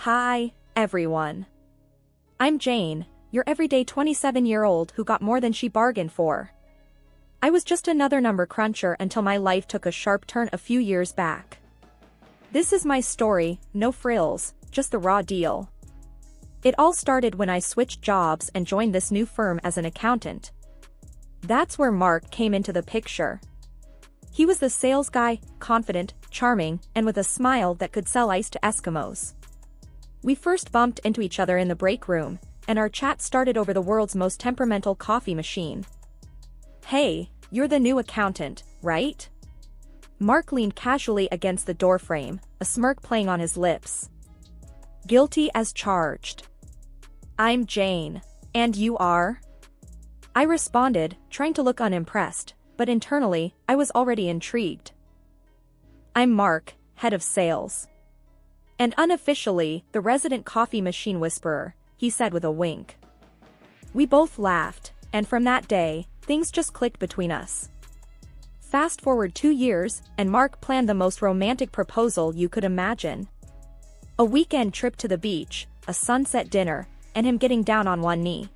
Hi, everyone. I'm Jane, your everyday 27-year-old who got more than she bargained for. I was just another number cruncher until my life took a sharp turn a few years back. This is my story, no frills, just the raw deal. It all started when I switched jobs and joined this new firm as an accountant. That's where Mark came into the picture. He was the sales guy, confident, charming, and with a smile that could sell ice to Eskimos. We first bumped into each other in the break room, and our chat started over the world's most temperamental coffee machine. "Hey, you're the new accountant, right?" Mark leaned casually against the doorframe, a smirk playing on his lips. Guilty as charged. "I'm Jane. And you are?" I responded, trying to look unimpressed, but internally, I was already intrigued. "I'm Mark, head of sales. And unofficially, the resident coffee machine whisperer," he said with a wink. We both laughed, and from that day, things just clicked between us. Fast forward 2 years, and Mark planned the most romantic proposal you could imagine. A weekend trip to the beach, a sunset dinner, and him getting down on one knee.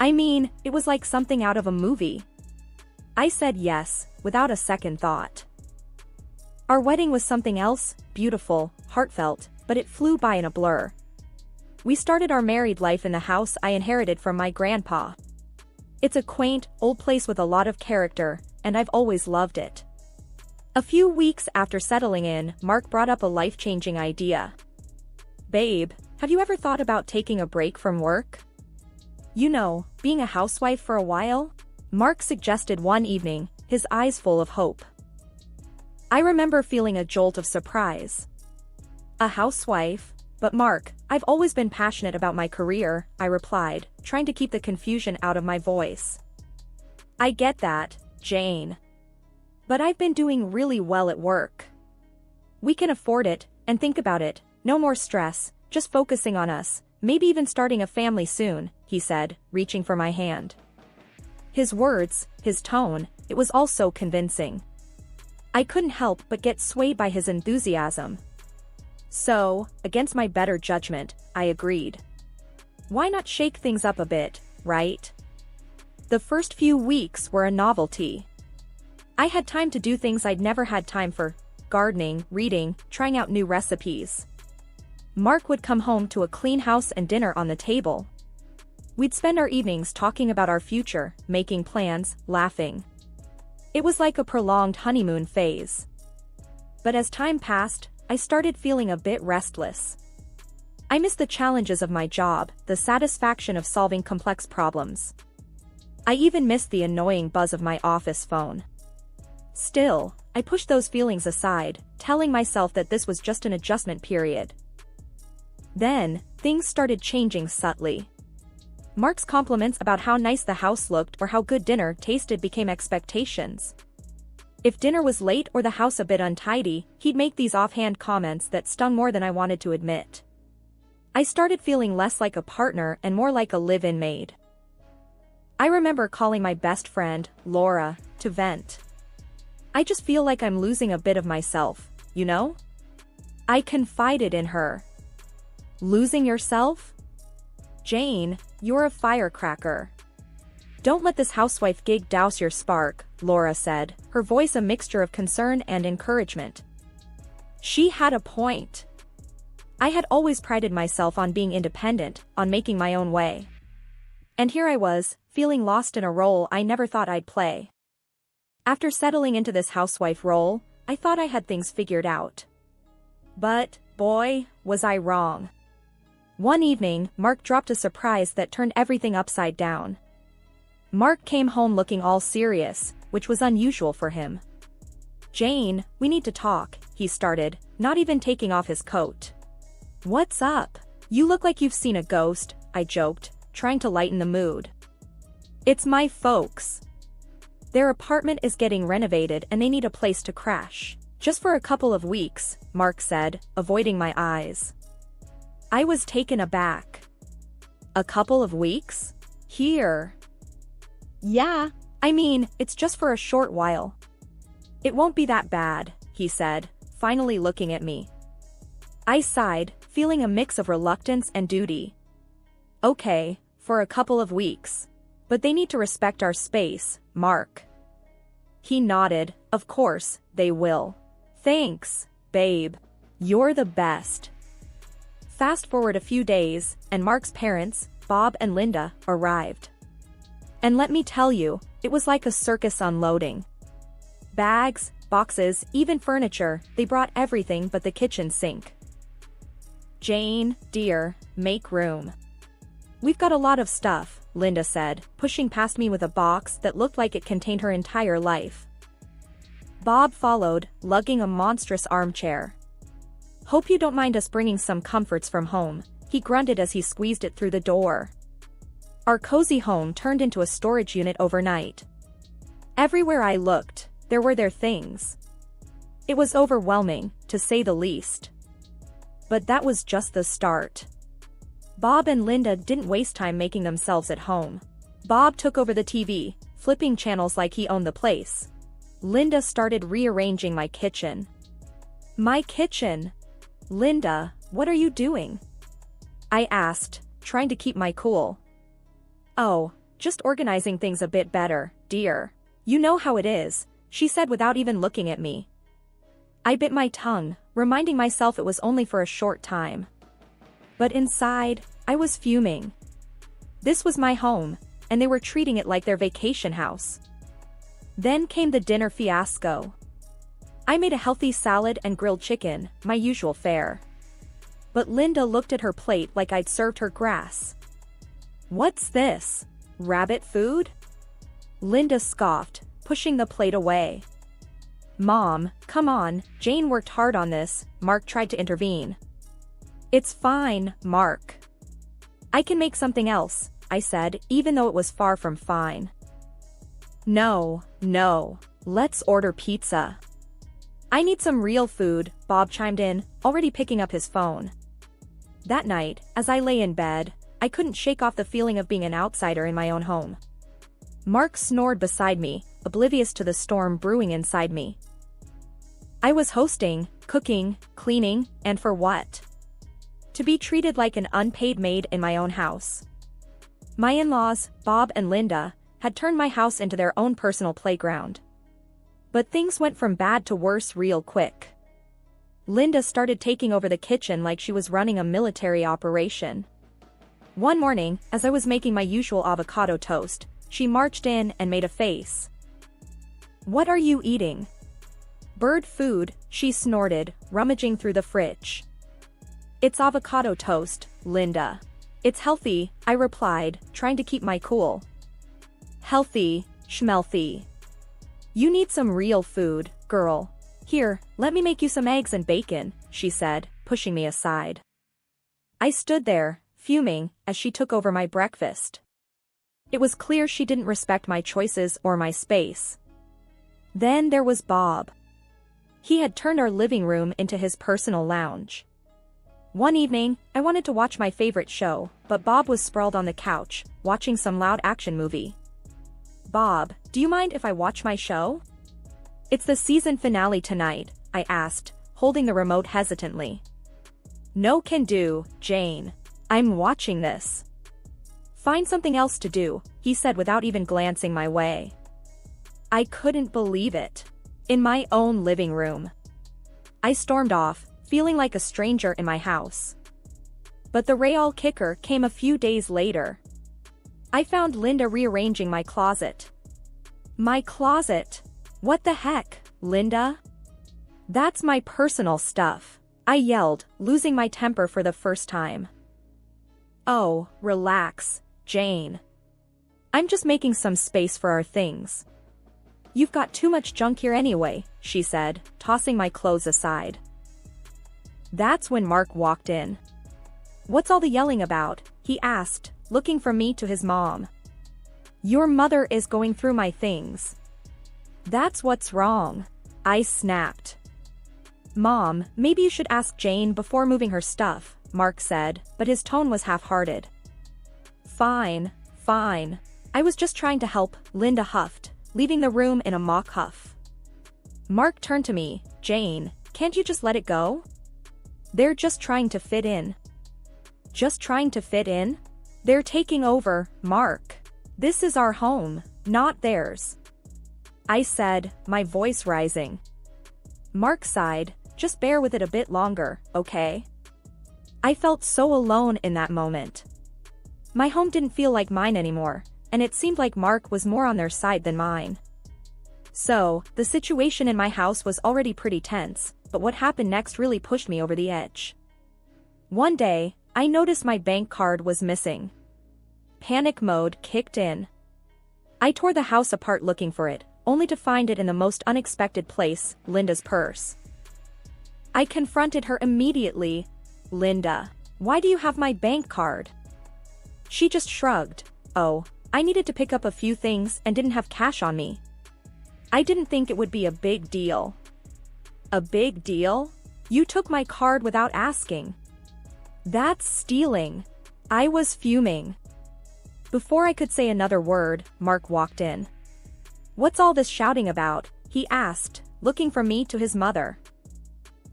I mean, it was like something out of a movie. I said yes, without a second thought. Our wedding was something else, beautiful, heartfelt, but it flew by in a blur. We started our married life in the house I inherited from my grandpa. It's a quaint, old place with a lot of character, and I've always loved it. A few weeks after settling in, Mark brought up a life-changing idea. "Babe, have you ever thought about taking a break from work? You know, being a housewife for a while?" Mark suggested one evening, his eyes full of hope. I remember feeling a jolt of surprise. "A housewife? But Mark, I've always been passionate about my career," I replied, trying to keep the confusion out of my voice. "I get that, Jane. But I've been doing really well at work. We can afford it, and think about it, no more stress, just focusing on us, maybe even starting a family soon," he said, reaching for my hand. His words, his tone, it was all so convincing. I couldn't help but get swayed by his enthusiasm. So, against my better judgment, I agreed. Why not shake things up a bit, right? The first few weeks were a novelty. I had time to do things I'd never had time for: gardening, reading, trying out new recipes. Mark would come home to a clean house and dinner on the table. We'd spend our evenings talking about our future, making plans, laughing. It was like a prolonged honeymoon phase. But as time passed, I started feeling a bit restless. I missed the challenges of my job, the satisfaction of solving complex problems. I even missed the annoying buzz of my office phone. Still, I pushed those feelings aside, telling myself that this was just an adjustment period. Then, things started changing subtly. Mark's compliments about how nice the house looked or how good dinner tasted became expectations. If dinner was late or the house a bit untidy, he'd make these offhand comments that stung more than I wanted to admit. I started feeling less like a partner and more like a live-in maid. I remember calling my best friend, Laura, to vent. "I just feel like I'm losing a bit of myself, you know?" I confided in her. "Losing yourself? Jane, you're a firecracker. Don't let this housewife gig douse your spark," Laura said, her voice a mixture of concern and encouragement. She had a point. I had always prided myself on being independent, on making my own way. And here I was, feeling lost in a role I never thought I'd play. After settling into this housewife role, I thought I had things figured out. But, boy, was I wrong. One evening, Mark dropped a surprise that turned everything upside down. Mark came home looking all serious, which was unusual for him. "Jane, we need to talk," he started, not even taking off his coat. "What's up? You look like you've seen a ghost," I joked, trying to lighten the mood. "It's my folks. Their apartment is getting renovated and they need a place to crash. Just for a couple of weeks," Mark said, avoiding my eyes. I was taken aback. "A couple of weeks? Here?" "Yeah, I mean, it's just for a short while." "It won't be that bad," he said, finally looking at me. I sighed, feeling a mix of reluctance and duty. Okay, for a couple of weeks. But they need to respect our space, Mark. He nodded. Of course, they will. Thanks, babe. You're the best. Fast forward a few days, and Mark's parents, Bob and Linda, arrived. And let me tell you, it was like a circus unloading. Bags, boxes, even furniture, they brought everything but the kitchen sink. Jane, dear, make room. We've got a lot of stuff, Linda said, pushing past me with a box that looked like it contained her entire life. Bob followed, lugging a monstrous armchair. Hope you don't mind us bringing some comforts from home, he grunted as he squeezed it through the door. Our cozy home turned into a storage unit overnight. Everywhere I looked, there were their things. It was overwhelming, to say the least. But that was just the start. Bob and Linda didn't waste time making themselves at home. Bob took over the TV, flipping channels like he owned the place. Linda started rearranging my kitchen. My kitchen? Linda, what are you doing? I asked, trying to keep my cool. Oh, just organizing things a bit better, dear. You know how it is, she said without even looking at me. I bit my tongue, reminding myself it was only for a short time. But inside, I was fuming. This was my home, and they were treating it like their vacation house. Then came the dinner fiasco. I made a healthy salad and grilled chicken, my usual fare. But Linda looked at her plate like I'd served her grass. What's this? Rabbit food? Linda scoffed, pushing the plate away. Mom, come on, Jane worked hard on this, Mark tried to intervene. It's fine, Mark. I can make something else, I said, even though it was far from fine. No, let's order pizza. I need some real food, Bob chimed in, already picking up his phone. That night, as I lay in bed, I couldn't shake off the feeling of being an outsider in my own home. Mark snored beside me, oblivious to the storm brewing inside me. I was hosting, cooking, cleaning, and for what? To be treated like an unpaid maid in my own house. My in-laws, Bob and Linda, had turned my house into their own personal playground. But things went from bad to worse real quick. Linda started taking over the kitchen like she was running a military operation. One morning, as I was making my usual avocado toast, she marched in and made a face. What are you eating? Bird food, she snorted, rummaging through the fridge. It's avocado toast, Linda. It's healthy, I replied, trying to keep my cool. Healthy, schmelthy. You need some real food, girl. Here, let me make you some eggs and bacon, she said, pushing me aside. I stood there, fuming, as she took over my breakfast. It was clear she didn't respect my choices or my space. Then there was Bob. He had turned our living room into his personal lounge. One evening, I wanted to watch my favorite show, but Bob was sprawled on the couch, watching some loud action movie. Bob, do you mind if I watch my show? It's the season finale tonight, I asked, holding the remote hesitantly. No can do, Jane. I'm watching this. Find something else to do, he said without even glancing my way. I couldn't believe it. In my own living room. I stormed off, feeling like a stranger in my house. But the real kicker came a few days later. I found Linda rearranging my closet. My closet? What the heck, Linda? That's my personal stuff, I yelled, losing my temper for the first time. Oh, relax, Jane. I'm just making some space for our things. You've got too much junk here anyway, she said, tossing my clothes aside. That's when Mark walked in. What's all the yelling about? He asked, looking from me to his mom. Your mother is going through my things. That's what's wrong, I snapped. Mom, maybe you should ask Jane before moving her stuff, Mark said, but his tone was half-hearted. Fine. I was just trying to help, Linda huffed, leaving the room in a mock huff. Mark turned to me. Jane, can't you just let it go? They're just trying to fit in. Just trying to fit in? They're taking over, Mark. This is our home, not theirs. I said, my voice rising. Mark sighed, just bear with it a bit longer, okay? I felt so alone in that moment. My home didn't feel like mine anymore, and it seemed like Mark was more on their side than mine. So, the situation in my house was already pretty tense, but what happened next really pushed me over the edge. One day, I noticed my bank card was missing. Panic mode kicked in. I tore the house apart looking for it, only to find it in the most unexpected place, Linda's purse. I confronted her immediately. Linda, why do you have my bank card? She just shrugged. Oh, I needed to pick up a few things and didn't have cash on me. I didn't think it would be a big deal. A big deal? You took my card without asking. That's stealing. I was fuming. Before I could say another word, Mark walked in. What's all this shouting about? He asked, looking from me to his mother.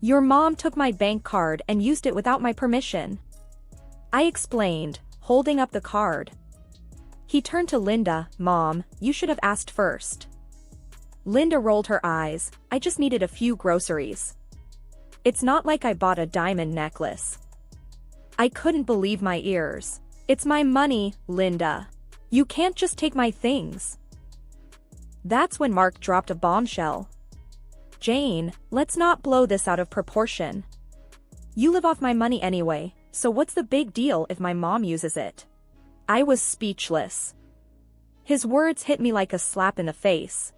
Your mom took my bank card and used it without my permission. I explained, holding up the card. He turned to Linda. Mom, you should have asked first. Linda rolled her eyes. I just needed a few groceries. It's not like I bought a diamond necklace. I couldn't believe my ears. It's my money, Linda. You can't just take my things. That's when Mark dropped a bombshell. Jane, let's not blow this out of proportion. You live off my money anyway, so what's the big deal if my mom uses it? I was speechless. His words hit me like a slap in the face.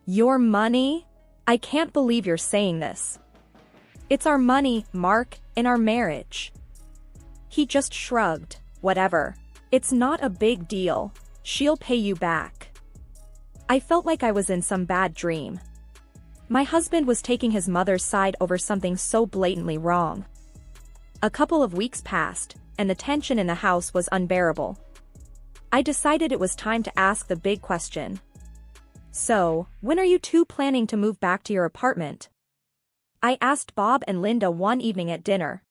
Your money? I can't believe you're saying this. It's our money, Mark, in our marriage. He just shrugged. Whatever. It's not a big deal. She'll pay you back. I felt like I was in some bad dream. My husband was taking his mother's side over something so blatantly wrong. A couple of weeks passed, and the tension in the house was unbearable. I decided it was time to ask the big question. So, when are you two planning to move back to your apartment? I asked Bob and Linda one evening at dinner.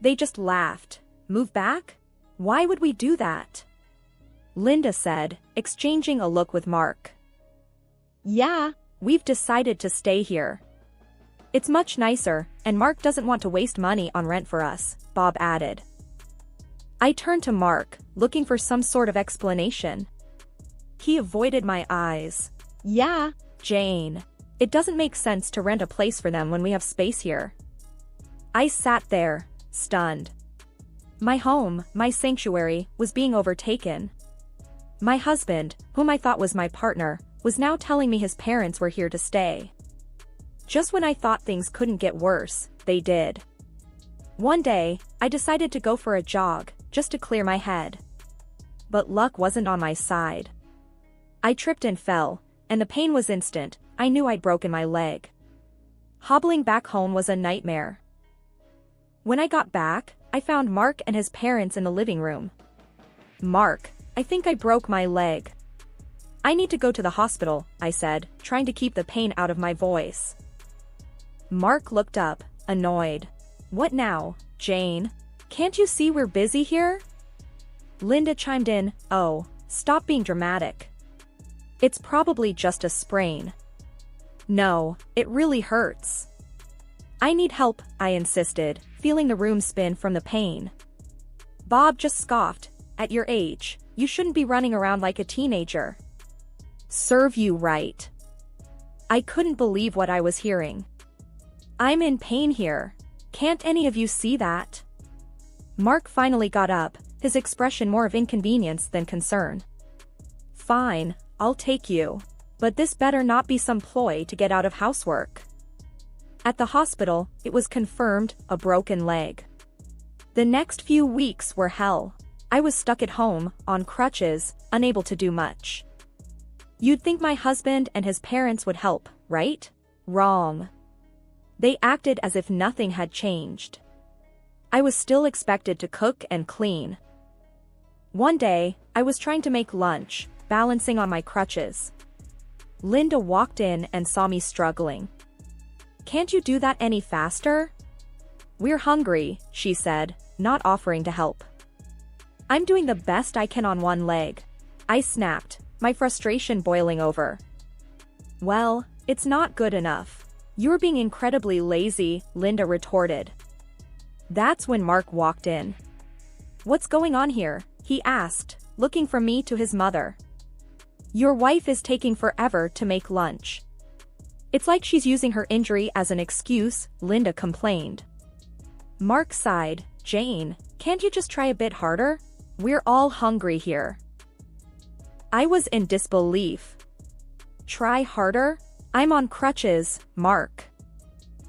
They just laughed. Move back? Why would we do that? Linda said, exchanging a look with Mark. Yeah, we've decided to stay here. It's much nicer, and Mark doesn't want to waste money on rent for us, Bob added. I turned to Mark, looking for some sort of explanation. He avoided my eyes. Yeah, Jane. It doesn't make sense to rent a place for them when we have space here. I sat there, stunned. My home, my sanctuary, was being overtaken. My husband, whom I thought was my partner, was now telling me his parents were here to stay. Just when I thought things couldn't get worse, they did. One day, I decided to go for a jog, just to clear my head. But luck wasn't on my side. I tripped and fell, and the pain was instant. I knew I'd broken my leg. Hobbling back home was a nightmare. When I got back, I found Mark and his parents in the living room. Mark, I think I broke my leg. I need to go to the hospital, I said, trying to keep the pain out of my voice. Mark looked up, annoyed. What now, Jane? Can't you see we're busy here? Linda chimed in, oh, stop being dramatic. It's probably just a sprain. No, it really hurts. I need help, I insisted, feeling the room spin from the pain. Bob just scoffed. At your age, you shouldn't be running around like a teenager. Serve you right. I couldn't believe what I was hearing. I'm in pain here. Can't any of you see that? Mark finally got up, his expression more of inconvenience than concern. Fine, I'll take you. But this better not be some ploy to get out of housework. At the hospital, it was confirmed, a broken leg. The next few weeks were hell. I was stuck at home, on crutches, unable to do much. You'd think my husband and his parents would help, right? Wrong. They acted as if nothing had changed. I was still expected to cook and clean. One day, I was trying to make lunch, balancing on my crutches. Linda walked in and saw me struggling. Can't you do that any faster? We're hungry, she said, not offering to help. I'm doing the best I can on one leg. I snapped, my frustration boiling over. Well, it's not good enough. You're being incredibly lazy, Linda retorted. That's when Mark walked in. What's going on here? He asked, looking from me to his mother. Your wife is taking forever to make lunch. It's like she's using her injury as an excuse, Linda complained. Mark sighed, Jane, can't you just try a bit harder? We're all hungry here. I was in disbelief. Try harder? I'm on crutches, Mark.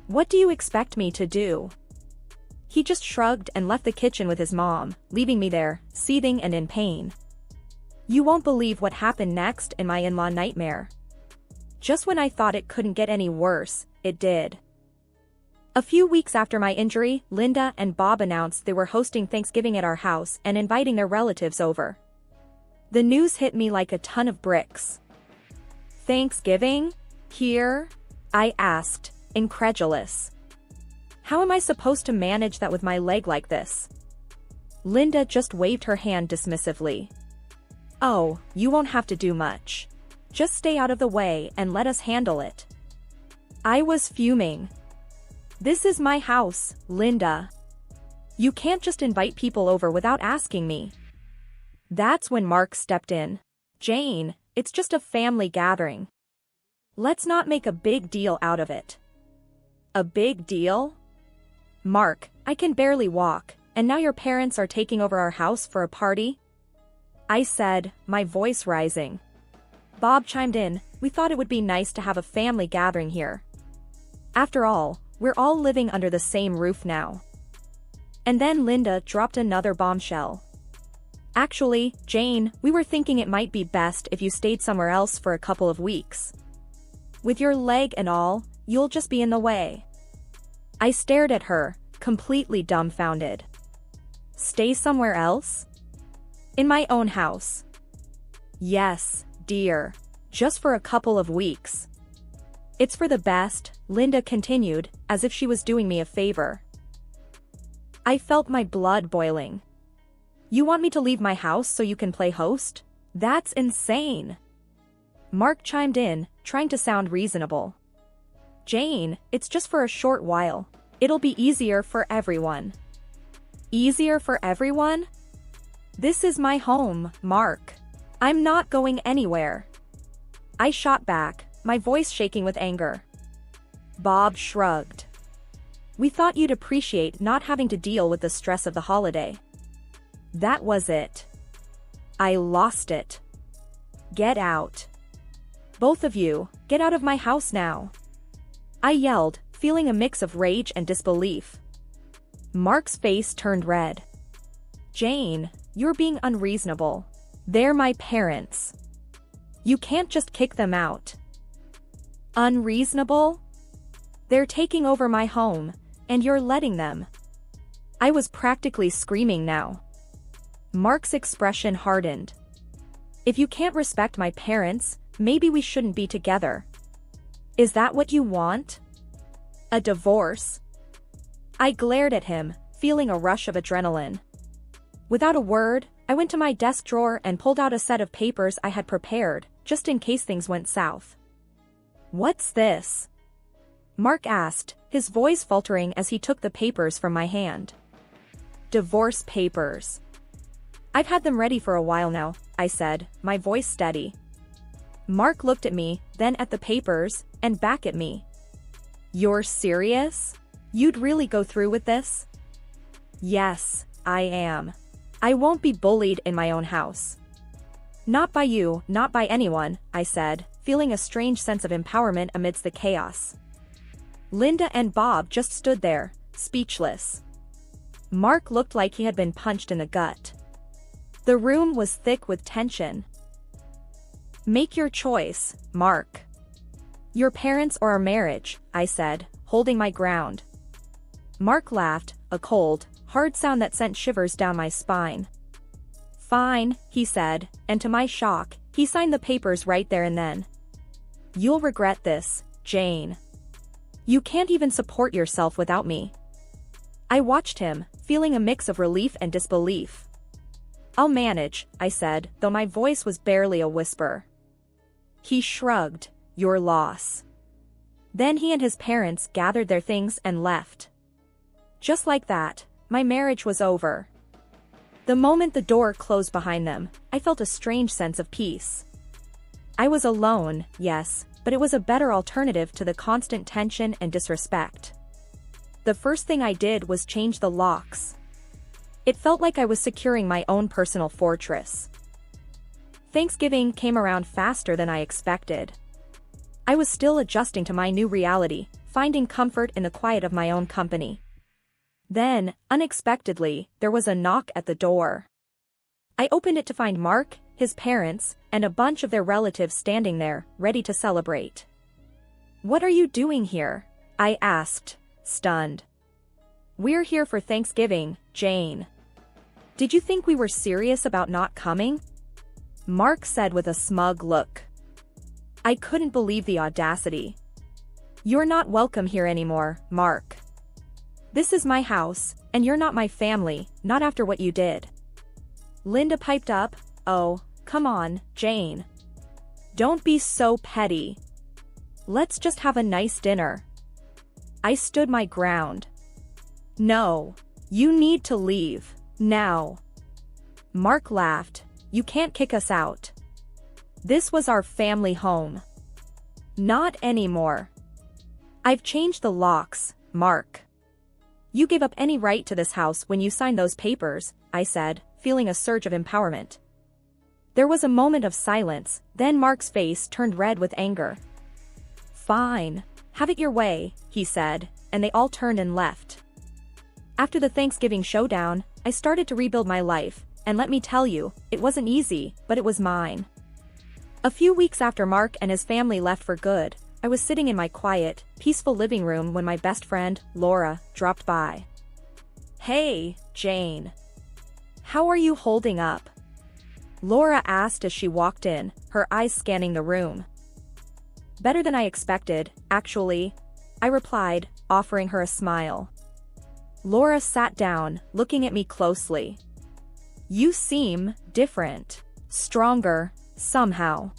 What do you expect me to do? He just shrugged and left the kitchen with his mom, leaving me there, seething and in pain. You won't believe what happened next in my in-law nightmare. Just when I thought it couldn't get any worse, it did. A few weeks after my injury, Linda and Bob announced they were hosting Thanksgiving at our house and inviting their relatives over. The news hit me like a ton of bricks. Thanksgiving? Here? I asked, incredulous. How am I supposed to manage that with my leg like this? Linda just waved her hand dismissively. Oh, you won't have to do much. Just stay out of the way and let us handle it. I was fuming. This is my house, Linda. You can't just invite people over without asking me. That's when Mark stepped in. Jane, it's just a family gathering. Let's not make a big deal out of it. A big deal? Mark, I can barely walk, and now your parents are taking over our house for a party? I said, my voice rising. Bob chimed in, we thought it would be nice to have a family gathering here. After all, we're all living under the same roof now. And then Linda dropped another bombshell. Actually, Jane, we were thinking it might be best if you stayed somewhere else for a couple of weeks. With your leg and all, you'll just be in the way. I stared at her, completely dumbfounded. Stay somewhere else? In my own house. Yes, dear. Just for a couple of weeks. It's for the best, Linda continued, as if she was doing me a favor. I felt my blood boiling. You want me to leave my house so you can play host? That's insane. Mark chimed in, trying to sound reasonable. Jane, it's just for a short while. It'll be easier for everyone. Easier for everyone? This is my home, Mark. I'm not going anywhere. I shot back, my voice shaking with anger. Bob shrugged. We thought you'd appreciate not having to deal with the stress of the holiday. That was it. I lost it. Get out. Both of you, get out of my house now. I yelled, feeling a mix of rage and disbelief. Mark's face turned red. Jane, you're being unreasonable. They're my parents. You can't just kick them out. Unreasonable? They're taking over my home, and you're letting them. I was practically screaming now. Mark's expression hardened. If you can't respect my parents, maybe we shouldn't be together. Is that what you want? A divorce? I glared at him, feeling a rush of adrenaline. Without a word, I went to my desk drawer and pulled out a set of papers I had prepared, just in case things went south. What's this? Mark asked, his voice faltering as he took the papers from my hand. Divorce papers. I've had them ready for a while now, I said, my voice steady. Mark looked at me, then at the papers, and back at me. You're serious? You'd really go through with this? Yes, I am. I won't be bullied in my own house. Not by you, not by anyone, I said, feeling a strange sense of empowerment amidst the chaos. Linda and Bob just stood there, speechless. Mark looked like he had been punched in the gut. The room was thick with tension. Make your choice, Mark. Your parents or our marriage, I said, holding my ground. Mark laughed, a cold, hard sound that sent shivers down my spine. Fine, he said, and to my shock, he signed the papers right there and then. You'll regret this, Jane. You can't even support yourself without me. I watched him, feeling a mix of relief and disbelief. "I'll manage," I said, though my voice was barely a whisper. He shrugged. "Your loss." Then he and his parents gathered their things and left. Just like that, my marriage was over. The moment the door closed behind them, I felt a strange sense of peace. I was alone, yes, but it was a better alternative to the constant tension and disrespect. The first thing I did was change the locks. It felt like I was securing my own personal fortress. Thanksgiving came around faster than I expected. I was still adjusting to my new reality, finding comfort in the quiet of my own company. Then, unexpectedly, there was a knock at the door. I opened it to find Mark, his parents, and a bunch of their relatives standing there, ready to celebrate. "What are you doing here?" I asked, stunned. "We're here for Thanksgiving, Jane." "Did you think we were serious about not coming?" Mark said with a smug look. I couldn't believe the audacity. "You're not welcome here anymore, Mark. This is my house, and you're not my family, not after what you did." Linda piped up, "Oh, come on, Jane. Don't be so petty. Let's just have a nice dinner." I stood my ground. "No, you need to leave, now." Mark laughed. "You can't kick us out. This was our family home." "Not anymore. I've changed the locks, Mark. You gave up any right to this house when you signed those papers," I said, feeling a surge of empowerment. There was a moment of silence, then Mark's face turned red with anger. "Fine. Have it your way," he said, and they all turned and left. After the Thanksgiving showdown, I started to rebuild my life, and let me tell you, it wasn't easy, but it was mine. A few weeks after Mark and his family left for good, I was sitting in my quiet, peaceful living room when my best friend, Laura, dropped by. "Hey, Jane. How are you holding up?" Laura asked as she walked in, her eyes scanning the room. "Better than I expected, actually," I replied, offering her a smile. Laura sat down, looking at me closely. "You seem different. Stronger, somehow."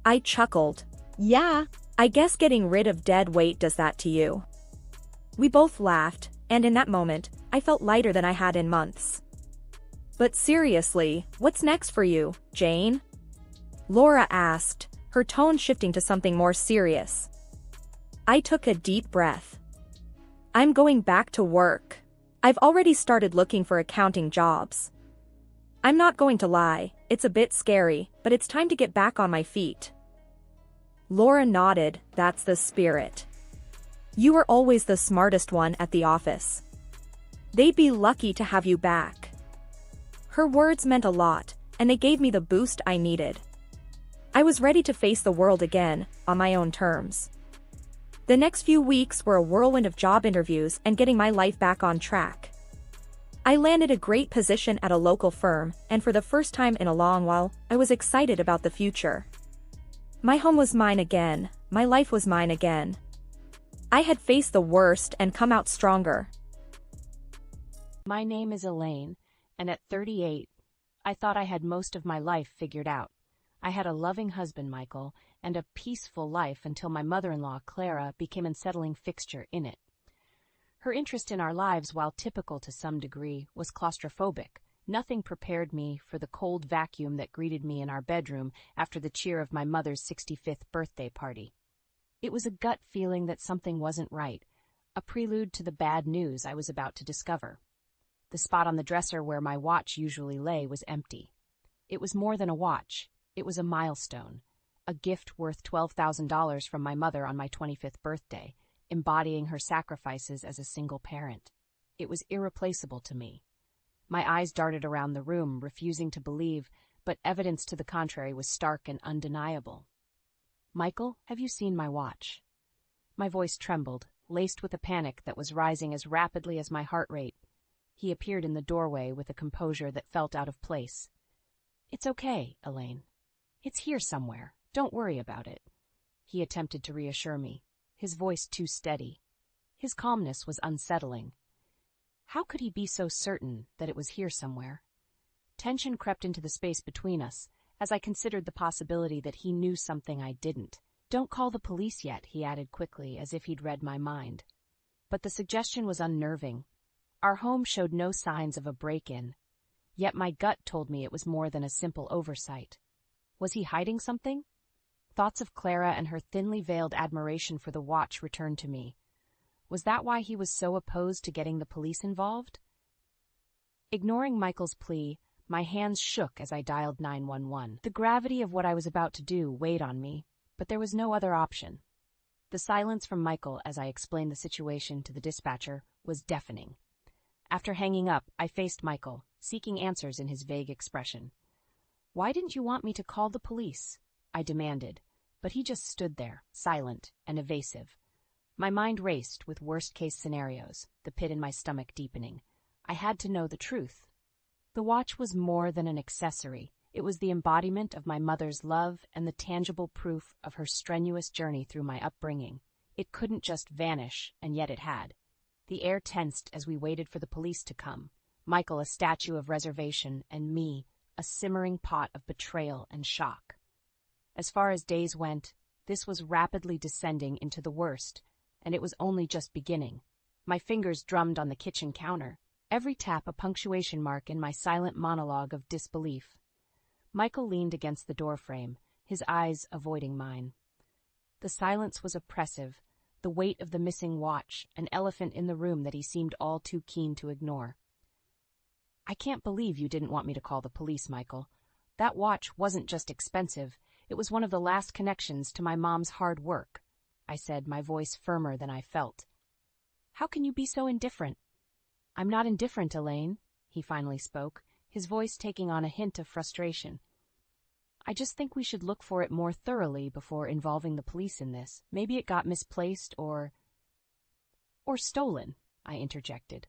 I chuckled. "Yeah, I guess getting rid of dead weight does that to you." We both laughed, and in that moment, I felt lighter than I had in months. "But seriously, what's next for you, Jane?" Laura asked, her tone shifting to something more serious. I took a deep breath. "I'm going back to work. I've already started looking for accounting jobs. I'm not going to lie, it's a bit scary, but it's time to get back on my feet." Laura nodded. "That's the spirit. You were always the smartest one at the office. They'd be lucky to have you back." Her words meant a lot, and they gave me the boost I needed. I was ready to face the world again, on my own terms. The next few weeks were a whirlwind of job interviews and getting my life back on track. I landed a great position at a local firm, and for the first time in a long while, I was excited about the future. My home was mine again, my life was mine again. I had faced the worst and come out stronger. My name is Elaine, and at 38, I thought I had most of my life figured out. I had a loving husband, Michael, and a peaceful life until my mother-in-law, Clara, became an unsettling fixture in it. Her interest in our lives, while typical to some degree, was claustrophobic. Nothing prepared me for the cold vacuum that greeted me in our bedroom after the cheer of my mother's 65th birthday party. It was a gut feeling that something wasn't right, a prelude to the bad news I was about to discover. The spot on the dresser where my watch usually lay was empty. It was more than a watch. It was a milestone, a gift worth $12,000 from my mother on my 25th birthday, embodying her sacrifices as a single parent. It was irreplaceable to me. My eyes darted around the room, refusing to believe, but evidence to the contrary was stark and undeniable. "Michael, have you seen my watch?" My voice trembled, laced with a panic that was rising as rapidly as my heart rate. He appeared in the doorway with a composure that felt out of place. "It's okay, Elaine. It's here somewhere. Don't worry about it." He attempted to reassure me, his voice too steady. His calmness was unsettling. How could he be so certain that it was here somewhere? Tension crept into the space between us as I considered the possibility that he knew something I didn't. "Don't call the police yet," he added quickly, as if he'd read my mind. But the suggestion was unnerving. Our home showed no signs of a break-in, yet my gut told me it was more than a simple oversight. Was he hiding something? Thoughts of Clara and her thinly veiled admiration for the watch returned to me. Was that why he was so opposed to getting the police involved? Ignoring Michael's plea, my hands shook as I dialed 911. The gravity of what I was about to do weighed on me, but there was no other option. The silence from Michael as I explained the situation to the dispatcher was deafening. After hanging up, I faced Michael, seeking answers in his vague expression. "Why didn't you want me to call the police?" I demanded, but he just stood there, silent and evasive. My mind raced with worst-case scenarios, the pit in my stomach deepening. I had to know the truth. The watch was more than an accessory. It was the embodiment of my mother's love and the tangible proof of her strenuous journey through my upbringing. It couldn't just vanish, and yet it had. The air tensed as we waited for the police to come. Michael, a statue of reservation, and me, a simmering pot of betrayal and shock. As far as days went, this was rapidly descending into the worst, and it was only just beginning. My fingers drummed on the kitchen counter, every tap a punctuation mark in my silent monologue of disbelief. Michael leaned against the doorframe, his eyes avoiding mine. The silence was oppressive, the weight of the missing watch, an elephant in the room that he seemed all too keen to ignore. "I can't believe you didn't want me to call the police, Michael. That watch wasn't just expensive, it was one of the last connections to my mom's hard work," I said, my voice firmer than I felt. "How can you be so indifferent?" "I'm not indifferent, Elaine," he finally spoke, his voice taking on a hint of frustration. "I just think we should look for it more thoroughly before involving the police in this. Maybe it got misplaced or stolen," I interjected.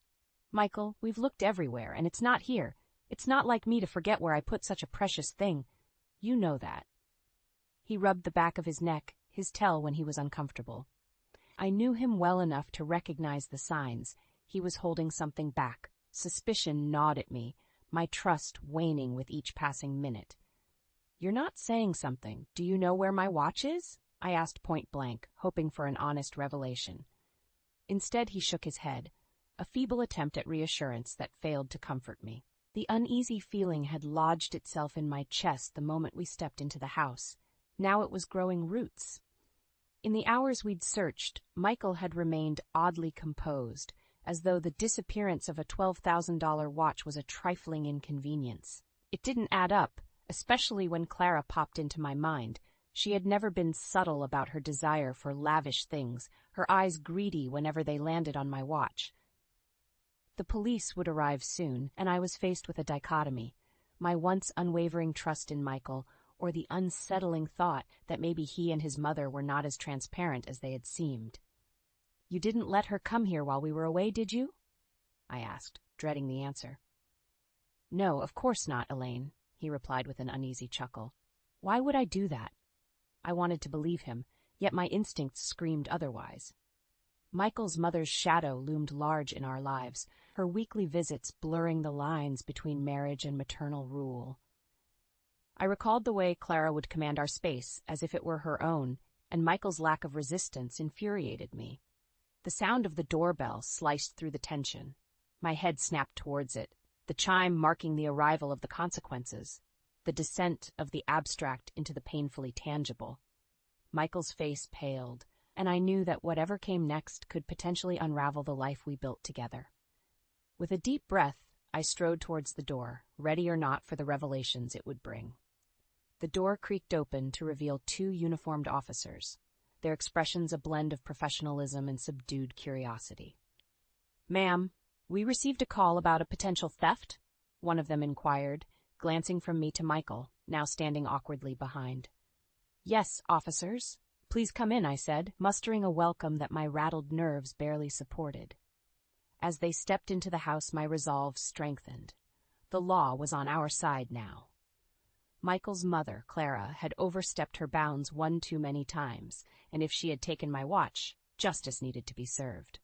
"Michael, we've looked everywhere, and it's not here. It's not like me to forget where I put such a precious thing. You know that." He rubbed the back of his neck, his tell when he was uncomfortable. I knew him well enough to recognize the signs. He was holding something back. Suspicion gnawed at me, my trust waning with each passing minute. "You're not saying something. Do you know where my watch is?" I asked point blank, hoping for an honest revelation. Instead, he shook his head, a feeble attempt at reassurance that failed to comfort me. The uneasy feeling had lodged itself in my chest the moment we stepped into the house. Now it was growing roots. In the hours we'd searched, Michael had remained oddly composed, as though the disappearance of a $12,000 watch was a trifling inconvenience. It didn't add up, especially when Clara popped into my mind. She had never been subtle about her desire for lavish things, her eyes greedy whenever they landed on my watch. The police would arrive soon, and I was faced with a dichotomy: my once unwavering trust in Michael, or the unsettling thought that maybe he and his mother were not as transparent as they had seemed. "You didn't let her come here while we were away, did you?" I asked, dreading the answer. "No, of course not, Elaine," he replied with an uneasy chuckle. "Why would I do that?" I wanted to believe him, yet my instincts screamed otherwise. Michael's mother's shadow loomed large in our lives, her weekly visits blurring the lines between marriage and maternal rule. I recalled the way Clara would command our space as if it were her own, and Michael's lack of resistance infuriated me. The sound of the doorbell sliced through the tension. My head snapped towards it, the chime marking the arrival of the consequences, the descent of the abstract into the painfully tangible. Michael's face paled, and I knew that whatever came next could potentially unravel the life we built together. With a deep breath, I strode towards the door, ready or not for the revelations it would bring. The door creaked open to reveal two uniformed officers, their expressions a blend of professionalism and subdued curiosity. "Ma'am, we received a call about a potential theft?" one of them inquired, glancing from me to Michael, now standing awkwardly behind. "Yes, officers. Please come in," I said, mustering a welcome that my rattled nerves barely supported. As they stepped into the house, my resolve strengthened. The law was on our side now. Michael's mother, Clara, had overstepped her bounds one too many times, and if she had taken my watch, justice needed to be served.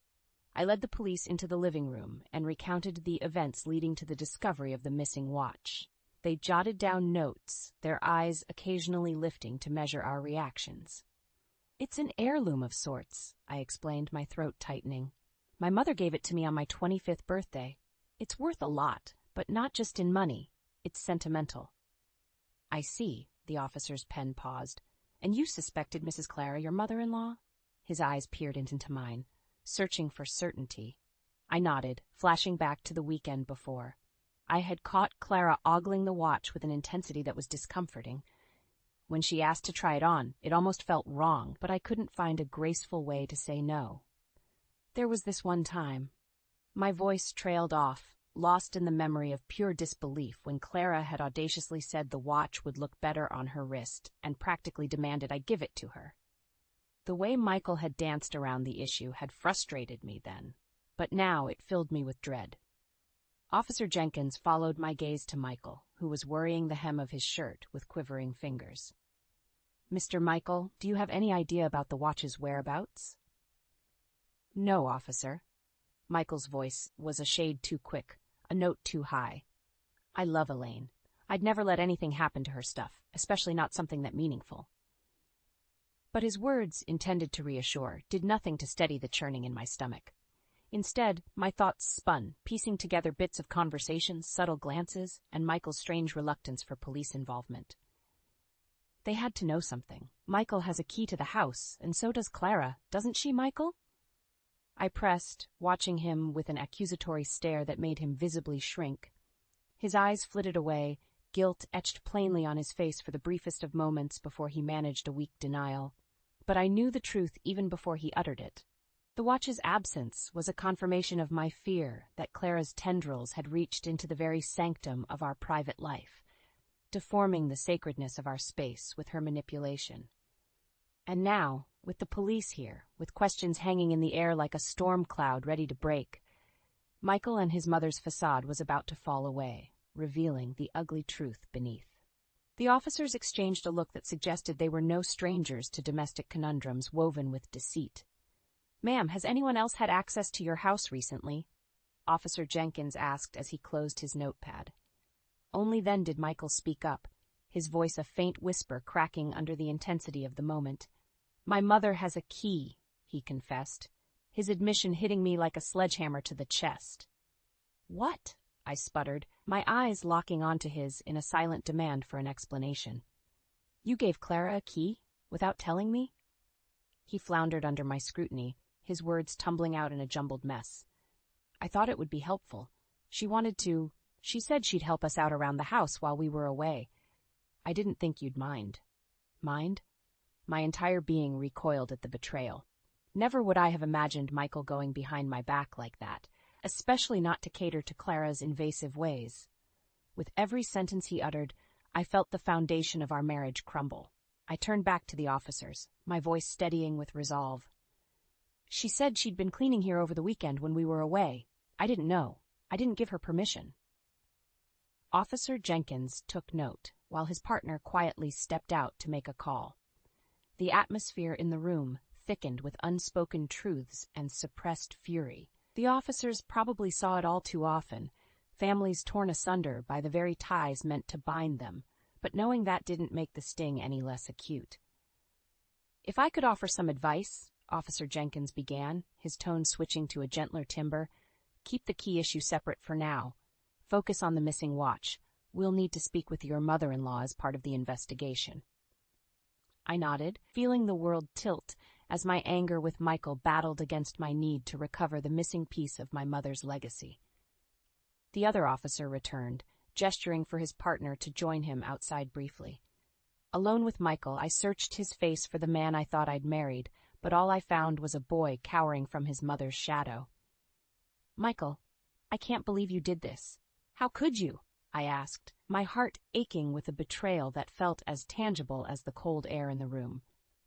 I led the police into the living room and recounted the events leading to the discovery of the missing watch. They jotted down notes, their eyes occasionally lifting to measure our reactions. "It's an heirloom of sorts," I explained, my throat tightening. "My mother gave it to me on my 25th birthday. It's worth a lot, but not just in money. It's sentimental." "I see," the officer's pen paused. "And you suspected Mrs. Clara, your mother-in-law?" His eyes peered into mine, searching for certainty. I nodded, flashing back to the weekend before. I had caught Clara ogling the watch with an intensity that was discomforting. When she asked to try it on, it almost felt wrong, but I couldn't find a graceful way to say no. "There was this one time." My voice trailed off, lost in the memory of pure disbelief when Clara had audaciously said the watch would look better on her wrist and practically demanded I give it to her. The way Michael had danced around the issue had frustrated me then, but now it filled me with dread. Officer Jenkins followed my gaze to Michael, who was worrying the hem of his shirt with quivering fingers. "Mr. Michael, do you have any idea about the watch's whereabouts?" "No, officer." Michael's voice was a shade too quick, a note too high. "I love Elaine. I'd never let anything happen to her stuff, especially not something that meaningful." But his words, intended to reassure, did nothing to steady the churning in my stomach. Instead, my thoughts spun, piecing together bits of conversations, subtle glances, and Michael's strange reluctance for police involvement. They had to know something. Michael has a key to the house, and so does Clara, doesn't she, Michael? I pressed, watching him with an accusatory stare that made him visibly shrink. His eyes flitted away, guilt etched plainly on his face for the briefest of moments before he managed a weak denial. But I knew the truth even before he uttered it. The watch's absence was a confirmation of my fear that Clara's tendrils had reached into the very sanctum of our private life, deforming the sacredness of our space with her manipulation. And now, with the police here, with questions hanging in the air like a storm cloud ready to break, Michael and his mother's facade was about to fall away, revealing the ugly truth beneath. The officers exchanged a look that suggested they were no strangers to domestic conundrums woven with deceit. "Ma'am, has anyone else had access to your house recently?" Officer Jenkins asked as he closed his notepad. Only then did Michael speak up, his voice a faint whisper cracking under the intensity of the moment. "My mother has a key," he confessed, his admission hitting me like a sledgehammer to the chest. "What?" I sputtered, my eyes locking onto his in a silent demand for an explanation. "You gave Clara a key, without telling me?" He floundered under my scrutiny, his words tumbling out in a jumbled mess. "I thought it would be helpful. She said she'd help us out around the house while we were away. I didn't think you'd mind." Mind? My entire being recoiled at the betrayal. Never would I have imagined Michael going behind my back like that, especially not to cater to Clara's invasive ways. With every sentence he uttered, I felt the foundation of our marriage crumble. I turned back to the officers, my voice steadying with resolve. "She said she'd been cleaning here over the weekend when we were away. I didn't know. I didn't give her permission." Officer Jenkins took note, while his partner quietly stepped out to make a call. The atmosphere in the room thickened with unspoken truths and suppressed fury. The officers probably saw it all too often, families torn asunder by the very ties meant to bind them, but knowing that didn't make the sting any less acute. "If I could offer some advice," Officer Jenkins began, his tone switching to a gentler timbre, "keep the key issue separate for now. Focus on the missing watch. We'll need to speak with your mother-in-law as part of the investigation." I nodded, feeling the world tilt as my anger with Michael battled against my need to recover the missing piece of my mother's legacy. The other officer returned, gesturing for his partner to join him outside briefly. Alone with Michael, I searched his face for the man I thought I'd married, but all I found was a boy cowering from his mother's shadow. "Michael, I can't believe you did this. How could you?" I asked, my heart aching with a betrayal that felt as tangible as the cold air in the room.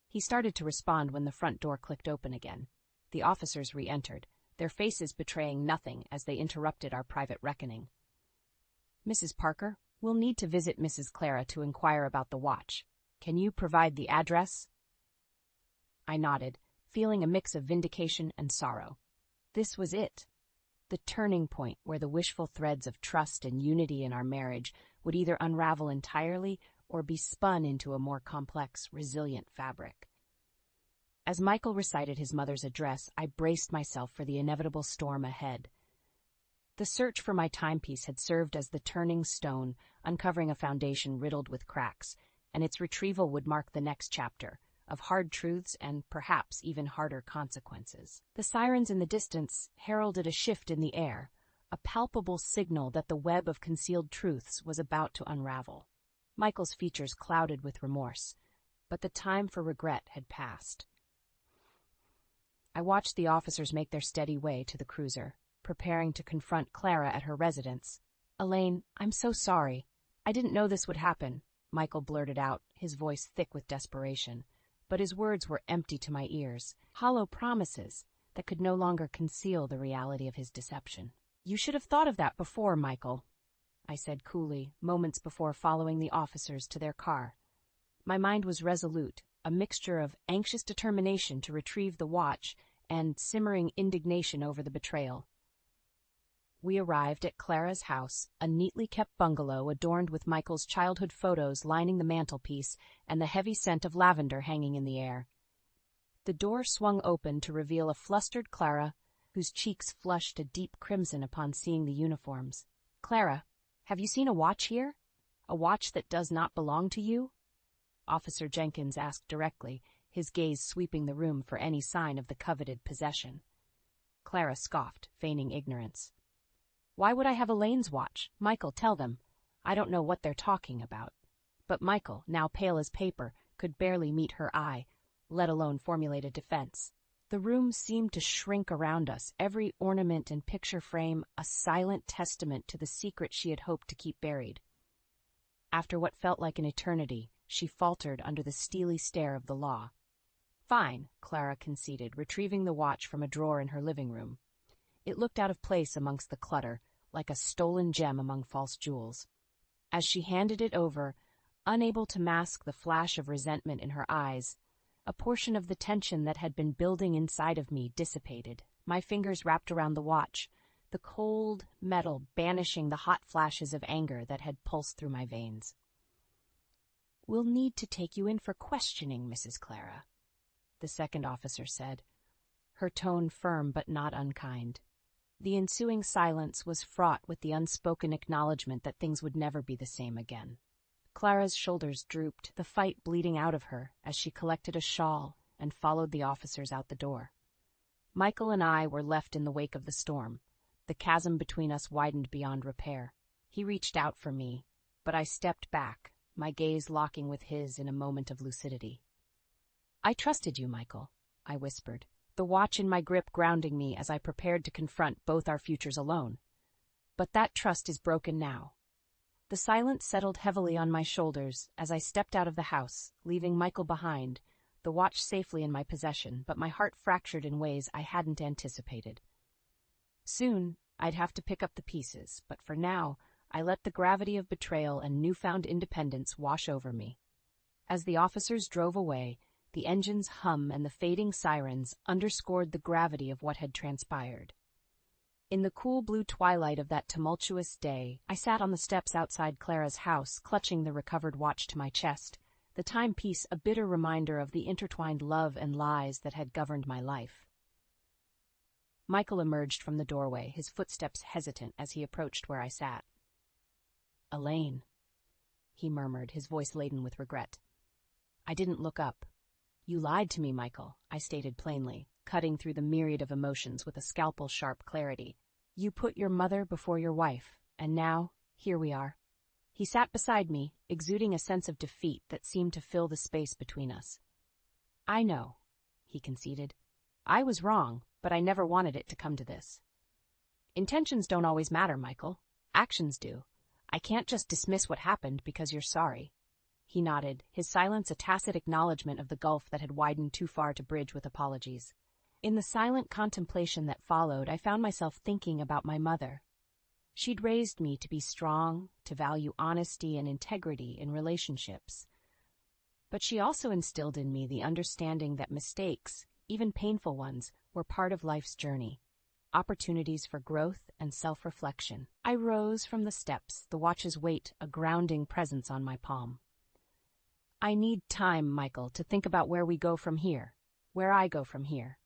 He started to respond when the front door clicked open again. The officers re-entered, their faces betraying nothing as they interrupted our private reckoning. "Mrs. Parker, we'll need to visit Mrs. Clara to inquire about the watch. Can you provide the address?" I nodded, feeling a mix of vindication and sorrow. This was it. The turning point where the wishful threads of trust and unity in our marriage would either unravel entirely or be spun into a more complex, resilient fabric. As Michael recited his mother's address, I braced myself for the inevitable storm ahead. The search for my timepiece had served as the turning stone, uncovering a foundation riddled with cracks, and its retrieval would mark the next chapter, of hard truths and perhaps even harder consequences. The sirens in the distance heralded a shift in the air, a palpable signal that the web of concealed truths was about to unravel. Michael's features clouded with remorse, but the time for regret had passed. I watched the officers make their steady way to the cruiser, preparing to confront Clara at her residence. "Elaine, I'm so sorry. I didn't know this would happen," Michael blurted out, his voice thick with desperation. But his words were empty to my ears, hollow promises that could no longer conceal the reality of his deception. "You should have thought of that before, Michael," I said coolly, moments before following the officers to their car. My mind was resolute, a mixture of anxious determination to retrieve the watch and simmering indignation over the betrayal. We arrived at Clara's house, a neatly kept bungalow adorned with Michael's childhood photos lining the mantelpiece and the heavy scent of lavender hanging in the air. The door swung open to reveal a flustered Clara, whose cheeks flushed a deep crimson upon seeing the uniforms. "Clara, have you seen a watch here? A watch that does not belong to you?" Officer Jenkins asked directly, his gaze sweeping the room for any sign of the coveted possession. Clara scoffed, feigning ignorance. "Why would I have Elaine's watch? Michael, tell them. I don't know what they're talking about." But Michael, now pale as paper, could barely meet her eye, let alone formulate a defense. The room seemed to shrink around us, every ornament and picture frame a silent testament to the secret she had hoped to keep buried. After what felt like an eternity, she faltered under the steely stare of the law. "Fine," Clara conceded, retrieving the watch from a drawer in her living room. It looked out of place amongst the clutter, like a stolen gem among false jewels. As she handed it over, unable to mask the flash of resentment in her eyes, a portion of the tension that had been building inside of me dissipated. My fingers wrapped around the watch, the cold metal banishing the hot flashes of anger that had pulsed through my veins. "We'll need to take you in for questioning, Mrs. Clara," the second officer said, her tone firm but not unkind. The ensuing silence was fraught with the unspoken acknowledgement that things would never be the same again. Clara's shoulders drooped, the fight bleeding out of her as she collected a shawl and followed the officers out the door. Michael and I were left in the wake of the storm. The chasm between us widened beyond repair. He reached out for me, but I stepped back, my gaze locking with his in a moment of lucidity. "I trusted you, Michael," I whispered, the watch in my grip grounding me as I prepared to confront both our futures alone. "But that trust is broken now." The silence settled heavily on my shoulders as I stepped out of the house, leaving Michael behind, the watch safely in my possession, but my heart fractured in ways I hadn't anticipated. Soon, I'd have to pick up the pieces, but for now, I let the gravity of betrayal and newfound independence wash over me. As the officers drove away, the engine's hum and the fading sirens underscored the gravity of what had transpired. In the cool blue twilight of that tumultuous day, I sat on the steps outside Clara's house, clutching the recovered watch to my chest, the timepiece a bitter reminder of the intertwined love and lies that had governed my life. Michael emerged from the doorway, his footsteps hesitant as he approached where I sat. "Elaine," he murmured, his voice laden with regret. I didn't look up. "You lied to me, Michael," I stated plainly, cutting through the myriad of emotions with a scalpel-sharp clarity. "You put your mother before your wife, and now, here we are." He sat beside me, exuding a sense of defeat that seemed to fill the space between us. "I know," he conceded. "I was wrong, but I never wanted it to come to this." "Intentions don't always matter, Michael. Actions do. I can't just dismiss what happened because you're sorry." He nodded, his silence a tacit acknowledgement of the gulf that had widened too far to bridge with apologies. In the silent contemplation that followed, I found myself thinking about my mother. She'd raised me to be strong, to value honesty and integrity in relationships. But she also instilled in me the understanding that mistakes, even painful ones, were part of life's journey. opportunities for growth and self-reflection. I rose from the steps, the watch's weight a grounding presence on my palm. I need time, Michael, to think about where we go from here, where I go from here.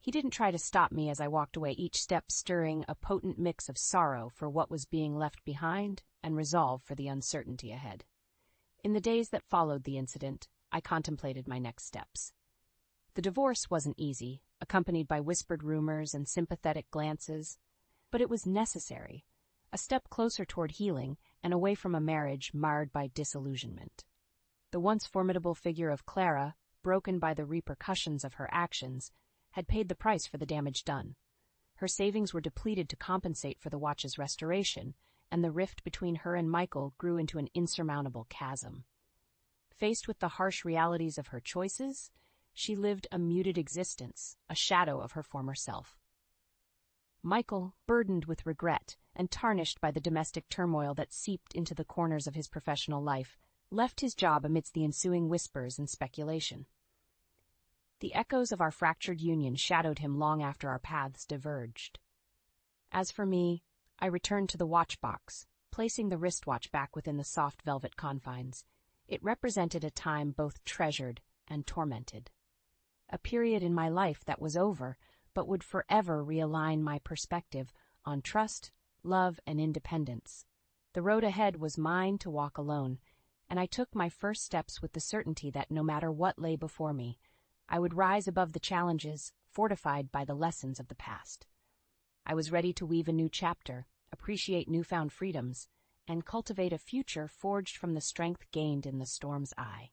He didn't try to stop me as I walked away, each step stirring a potent mix of sorrow for what was being left behind and resolve for the uncertainty ahead. In the days that followed the incident, I contemplated my next steps. The divorce wasn't easy, accompanied by whispered rumors and sympathetic glances, but it was necessary, a step closer toward healing and away from a marriage marred by disillusionment. The once formidable figure of Clara, broken by the repercussions of her actions, had paid the price for the damage done. Her savings were depleted to compensate for the watch's restoration, and the rift between her and Michael grew into an insurmountable chasm. Faced with the harsh realities of her choices, she lived a muted existence, a shadow of her former self. Michael, burdened with regret and tarnished by the domestic turmoil that seeped into the corners of his professional life, left his job amidst the ensuing whispers and speculation. The echoes of our fractured union shadowed him long after our paths diverged. As for me, I returned to the watch box, placing the wristwatch back within the soft velvet confines. It represented a time both treasured and tormented. A period in my life that was over, but would forever realign my perspective on trust, love, and independence. The road ahead was mine to walk alone, and I took my first steps with the certainty that no matter what lay before me, I would rise above the challenges, fortified by the lessons of the past. I was ready to weave a new chapter, appreciate newfound freedoms, and cultivate a future forged from the strength gained in the storm's eye.